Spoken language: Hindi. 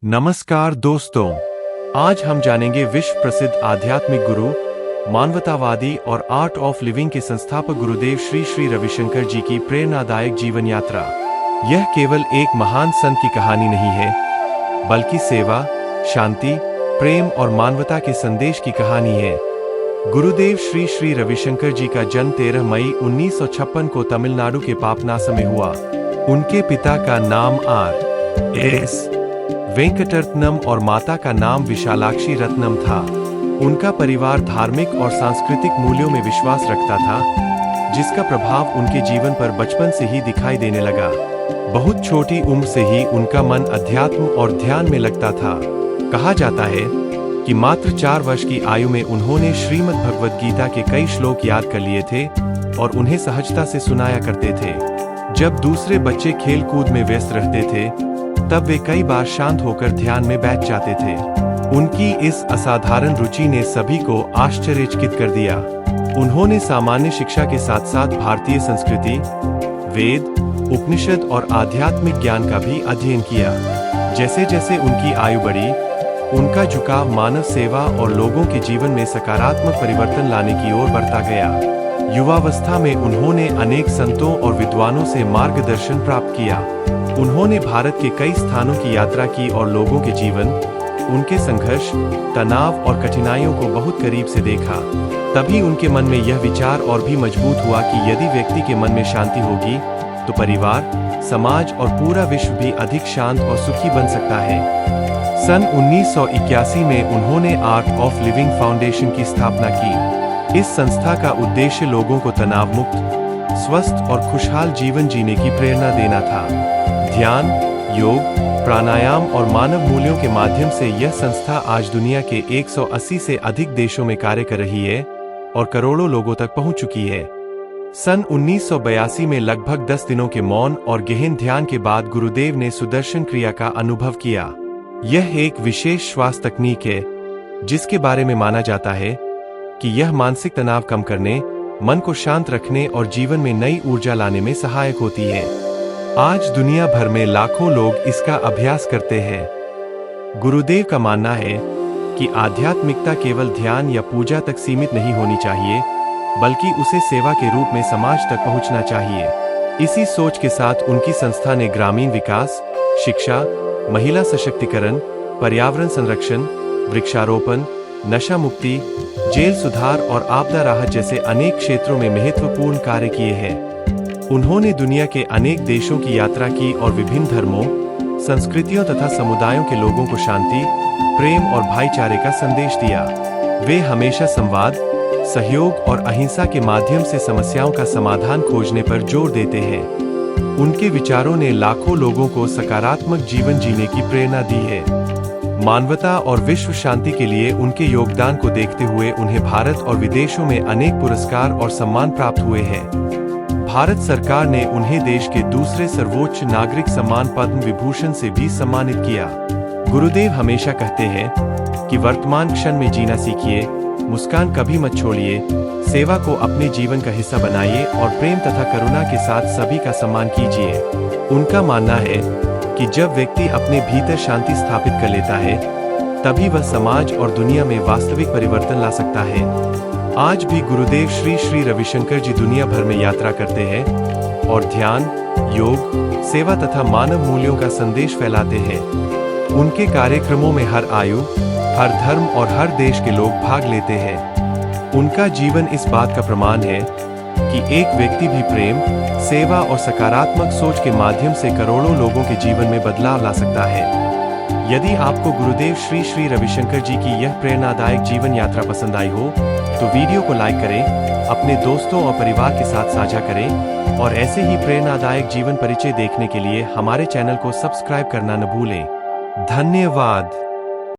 नमस्कार दोस्तों, आज हम जानेंगे विश्व प्रसिद्ध आध्यात्मिक गुरु, मानवतावादी और आर्ट ऑफ लिविंग के संस्थापक गुरुदेव श्री श्री रविशंकर जी की प्रेरणादायक जीवन यात्रा। यह केवल एक महान संत की कहानी नहीं है, बल्कि सेवा, शांति, प्रेम और मानवता के संदेश की कहानी है। गुरुदेव श्री श्री रविशंकर जी का जन्म 13 मई 1956 को तमिलनाडु के पापनासम में हुआ। उनके पिता का नाम R.S. वेंकटरत्नम और माता का नाम विशालाक्षी रत्नम था। उनका परिवार धार्मिक और सांस्कृतिक मूल्यों में विश्वास रखता था, जिसका प्रभाव उनके जीवन पर बचपन से ही दिखाई देने लगा। बहुत छोटी उम्र से ही उनका मन अध्यात्म और ध्यान में लगता था। कहा जाता है कि मात्र 4 वर्ष की आयु में उन्होंने श्रीमद् भगवद गीता के कई श्लोक याद कर लिए थे और उन्हें सहजता से सुनाया करते थे। जब दूसरे बच्चे खेल कूद में व्यस्त रहते थे, तब वे कई बार शांत होकर ध्यान में बैठ जाते थे। उनकी इस असाधारण रुचि ने सभी को आश्चर्यचकित कर दिया। उन्होंने सामान्य शिक्षा के साथ साथ भारतीय संस्कृति, वेद, उपनिषद और आध्यात्मिक ज्ञान का भी अध्ययन किया। जैसे जैसे उनकी आयु बढ़ी, उनका झुकाव मानव सेवा और लोगों के जीवन में सकारात्मक परिवर्तन लाने की ओर बढ़ता गया। युवावस्था में उन्होंने अनेक संतों और विद्वानों से मार्गदर्शन प्राप्त किया। उन्होंने भारत के कई स्थानों की यात्रा की और लोगों के जीवन, उनके संघर्ष, तनाव और कठिनाइयों को बहुत करीब से देखा। तभी उनके मन में यह विचार और भी मजबूत हुआ कि यदि व्यक्ति के मन में शांति होगी, तो परिवार, समाज और पूरा विश्व भी अधिक शांत और सुखी बन सकता है। सन 1981 में उन्होंने आर्ट ऑफ लिविंग फाउंडेशन की स्थापना की। इस संस्था का उद्देश्य लोगों को तनाव मुक्त, स्वस्थ और खुशहाल जीवन जीने की प्रेरणा देना था। ध्यान, योग, प्राणायाम और मानव मूल्यों के माध्यम से यह संस्था आज दुनिया के 180 से अधिक देशों में कार्य कर रही है और करोड़ों लोगों तक पहुंच चुकी है। सन 1982 में लगभग 10 दिनों के मौन और गहन ध्यान के बाद गुरुदेव ने सुदर्शन क्रिया का अनुभव किया। यह एक विशेष श्वास तकनीक है, जिसके बारे में माना जाता है कि यह मानसिक तनाव कम करने, मन को शांत रखने और जीवन में नई ऊर्जा लाने में सहायक होती है। आज दुनिया भर में लाखों लोग इसका अभ्यास करते हैं। गुरुदेव का मानना है कि आध्यात्मिकता केवल ध्यान या पूजा तक सीमित नहीं होनी चाहिए, बल्कि उसे सेवा के रूप में समाज तक पहुंचना चाहिए। इसी सोच के साथ उनकी संस्था ने ग्रामीण विकास, शिक्षा, महिला सशक्तिकरण, पर्यावरण संरक्षण, वृक्षारोपण, नशा मुक्ति, जेल सुधार और आपदा राहत जैसे अनेक क्षेत्रों में महत्वपूर्ण कार्य किए हैं। उन्होंने दुनिया के अनेक देशों की यात्रा की और विभिन्न धर्मों, संस्कृतियों तथा समुदायों के लोगों को शांति, प्रेम और भाईचारे का संदेश दिया। वे हमेशा संवाद, सहयोग और अहिंसा के माध्यम से समस्याओं का समाधान खोजने पर जोर देते हैं। उनके विचारों ने लाखों लोगों को सकारात्मक जीवन जीने की प्रेरणा दी है। मानवता और विश्व शांति के लिए उनके योगदान को देखते हुए उन्हें भारत और विदेशों में अनेक पुरस्कार और सम्मान प्राप्त हुए हैं। भारत सरकार ने उन्हें देश के दूसरे सर्वोच्च नागरिक सम्मान पद्म विभूषण से भी सम्मानित किया। गुरुदेव हमेशा कहते हैं कि वर्तमान क्षण में जीना सीखिए, मुस्कान कभी मत छोड़िए, सेवा को अपने जीवन का हिस्सा बनाइए और प्रेम तथा करुणा के साथ सभी का सम्मान कीजिए। उनका मानना है कि जब व्यक्ति अपने भीतर शांति स्थापित कर लेता है, तभी वह समाज और दुनिया में वास्तविक परिवर्तन ला सकता है। आज भी गुरुदेव श्री श्री रविशंकर जी दुनिया भर में यात्रा करते हैं और ध्यान, योग, सेवा तथा मानव मूल्यों का संदेश फैलाते हैं। उनके कार्यक्रमों में हर आयु, हर धर्म और हर देश के लोग भाग लेते हैं। उनका जीवन इस बात का प्रमाण है कि एक व्यक्ति भी प्रेम, सेवा और सकारात्मक सोच के माध्यम से करोड़ों लोगों के जीवन में बदलाव ला सकता है। यदि आपको गुरुदेव श्री श्री रविशंकर जी की यह प्रेरणादायक जीवन यात्रा पसंद आई हो, तो वीडियो को लाइक करें, अपने दोस्तों और परिवार के साथ साझा करें और ऐसे ही प्रेरणादायक जीवन परिचय देखने के लिए हमारे चैनल को सब्सक्राइब करना न भूलें। धन्यवाद।